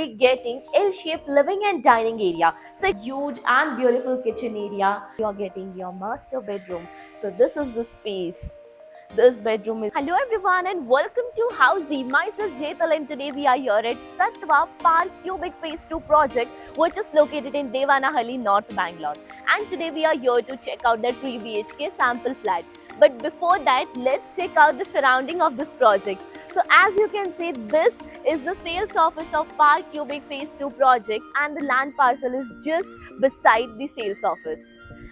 be getting L-shaped living and dining area. So huge and beautiful kitchen area. You're getting your master bedroom. So this is the space. This bedroom is. Hello everyone and welcome to Housey. Myself Jetal and today we are here at Sattva Park Cubic Phase 2 project, which is located in Devanahalli, North Bangalore. And today we are here to check out the 3 BHK sample flat. But before that, let's check out the surrounding of this project. So as you can see, this is the sales office of Park Cubic Phase 2 project and the land parcel is just beside the sales office.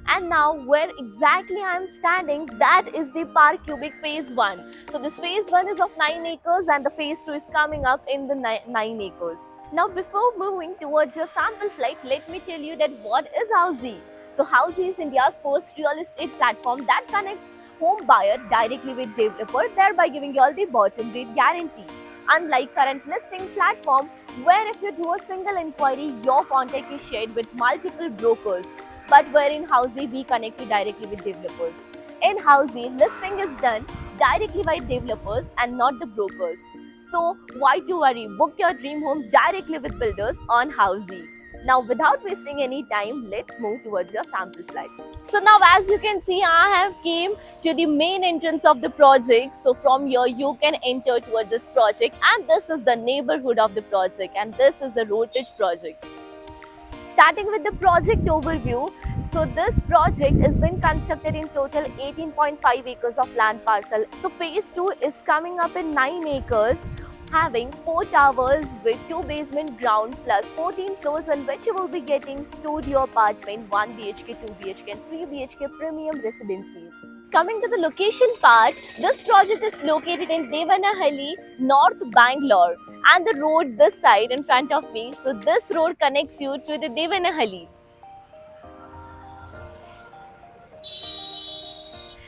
And now where exactly I am standing, that is the Park Cubic Phase 1. So this Phase 1 is of 9 acres and the Phase 2 is coming up in the 9 acres. Now before moving towards your sample flight, let me tell you that what is Housey. So Housey is India's first real estate platform that connects home buyer directly with developer, thereby giving you all the bottom rate guarantee. Unlike current listing platform, where if you do a single inquiry, your contact is shared with multiple brokers, but where in Housey we connect you directly with developers. In Housey, listing is done directly by developers and not the brokers. So why to worry? Book your dream home directly with builders on Housey. Now without wasting any time, let's move towards your sample flat. So now as you can see, I have came to the main entrance of the project. So from here you can enter towards this project, and this is the neighborhood of the project, and this is the Rotage project. Starting with the project overview, so this project has been constructed in total 18.5 acres of land parcel. So phase 2 is coming up in 9 acres, having 4 towers with 2 basement ground plus 14 floors, on which you will be getting studio apartment, 1 BHK, 2 BHK and 3 BHK premium residencies. Coming to the location part, this project is located in Devanahalli, North Bangalore, and the road this side in front of me. So this road connects you to the Devanahalli.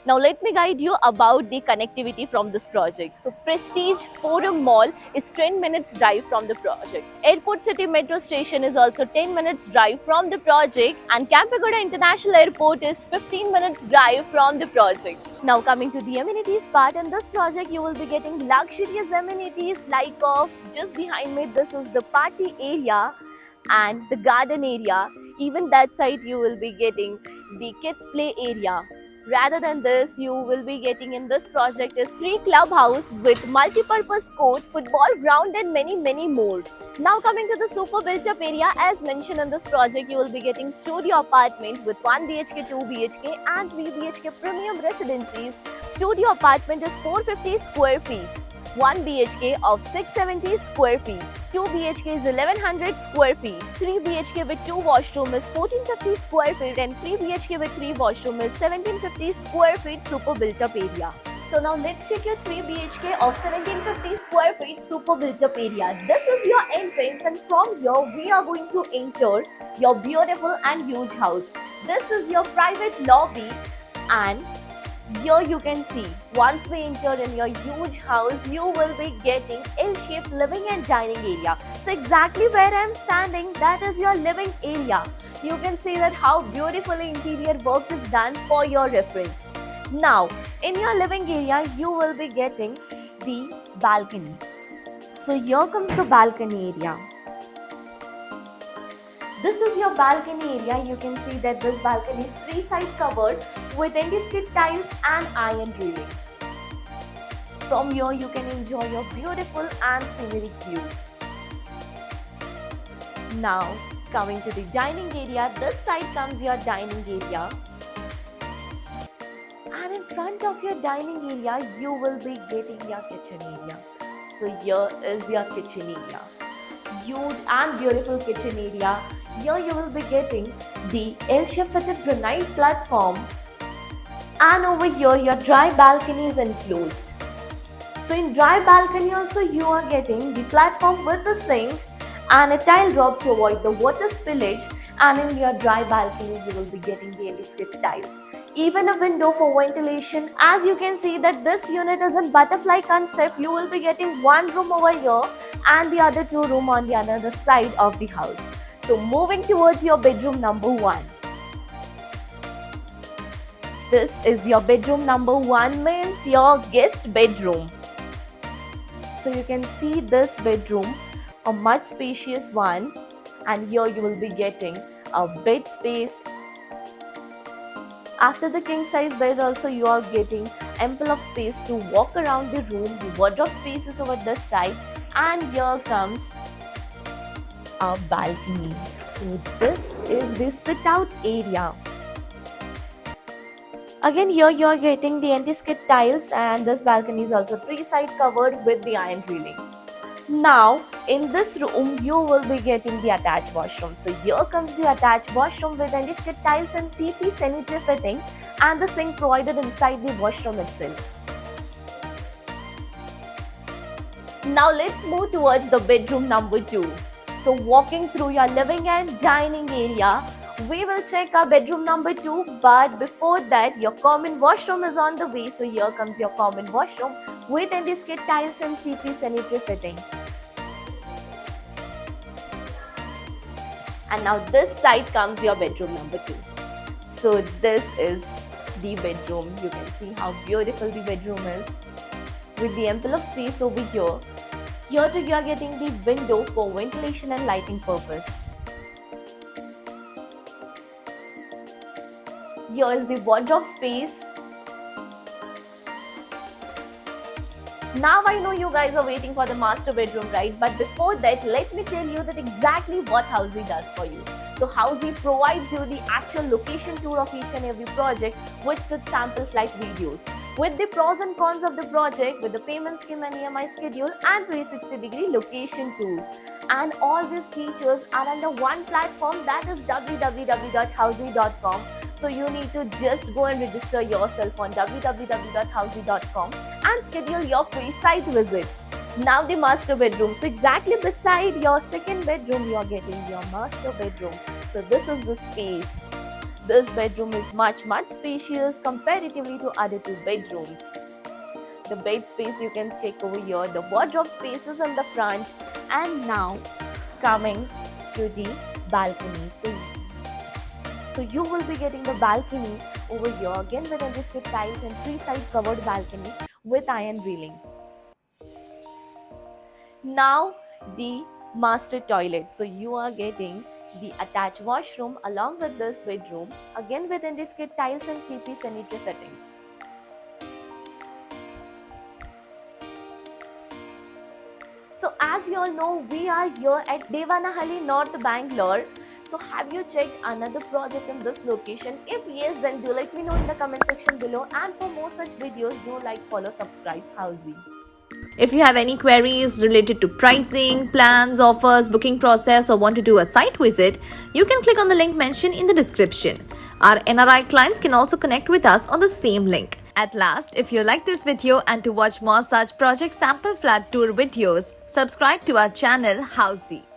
Now let me guide you about the connectivity from this project. So Prestige Forum Mall is 10 minutes drive from the project. Airport City Metro Station is also 10 minutes drive from the project, and Kempagoda International Airport is 15 minutes drive from the project. Now coming to the amenities part, in this project you will be getting luxurious amenities like of just behind me, this is the party area and the garden area. Even that side you will be getting the kids play area. Rather than this, you will be getting in this project is 3 clubhouse with multi-purpose court, football ground and many more. Now coming to the super built up area, as mentioned in this project, you will be getting studio apartment with 1 BHK, 2 BHK and 3 BHK premium residencies. Studio apartment is 450 square feet. 1 BHK of 670 square feet, 2 BHK is 1100 square feet, 3 BHK with 2 washroom is 1450 square feet and 3 BHK with 3 washroom is 1750 square feet super built up area. So now let's check your 3 BHK of 1750 square feet super built up area. This is your entrance, and from here we are going to enter your beautiful and huge house. This is your private lobby, and here you can see, once we enter in your huge house, you will be getting L-shaped living and dining area. So exactly where I am standing, that is your living area. You can see that how beautifully interior work is done for your reference. Now, in your living area, you will be getting the balcony. So here comes the balcony area. This is your balcony area. You can see that this balcony is 3-side covered with anti-skid tiles and iron railing. From here you can enjoy your beautiful and scenic view. Now coming to the dining area, this side comes your dining area. And in front of your dining area, you will be getting your kitchen area. So here is your kitchen area. Huge and beautiful kitchen area. Here you will be getting the L-shaped fitted granite platform, and over here your dry balcony is enclosed. So in dry balcony also you are getting the platform with the sink and a tile drop to avoid the water spillage, and in your dry balcony you will be getting the anti-skid tiles. Even a window for ventilation. As you can see that this unit is in butterfly concept. You will be getting 1 room over here and the other 2 rooms on the other side of the house. So moving towards your bedroom number 1. This is your bedroom number 1, means your guest bedroom. So you can see this bedroom a much spacious one, and here you will be getting a bed space. After the king size bed also you are getting ample of space to walk around the room. The wardrobe space is over this side, and here comes a balcony. So this is the sit out area. Again, here you are getting the anti-skid tiles, and this balcony is also three-side covered with the iron railing. Now, in this room, you will be getting the attached washroom. So here comes the attached washroom with anti-skid tiles and CP sanitary fitting, and the sink provided inside the washroom itself. Now let's move towards the bedroom number 2. So walking through your living and dining area, we will check our bedroom number 2, but before that your common washroom is on the way. So here comes your common washroom with anti-skid tiles and CP sanitary fitting. And now this side comes your bedroom number 2. So this is the bedroom. You can see how beautiful the bedroom is with the ample of space over here. Here too you are getting the window for ventilation and lighting purpose. Here is the wardrobe space. Now I know you guys are waiting for the master bedroom, right? But before that, let me tell you that exactly what Housey does for you. So Housey provides you the actual location tour of each and every project with its sample flight videos, with the pros and cons of the project, with the payment scheme and EMI schedule, and 360-degree location tour. And all these features are under one platform, that is www.housey.com. So you need to just go and register yourself on www.housey.com and schedule your free site visit. Now the master bedroom. So exactly beside your second bedroom, you are getting your master bedroom. So this is the space. This bedroom is much spacious comparatively to other two bedrooms. The bed space you can check over here. The wardrobe space is on the front. And now coming to the balcony. So you will be getting the balcony over here again with anti-skid tiles and three-side covered balcony with iron railing. Now the master toilet. So you are getting the attached washroom along with this bedroom, again with anti-skid tiles and CP sanitary fittings. So as you all know, we are here at Devanahalli, North Bangalore. So have you checked another project in this location? If yes, then do let me know in the comment section below. And for more such videos, do like, follow, subscribe Housey. If you have any queries related to pricing, plans, offers, booking process, or want to do a site visit, you can click on the link mentioned in the description. Our NRI clients can also connect with us on the same link. At last, if you like this video and to watch more such project sample flat tour videos, subscribe to our channel Housey.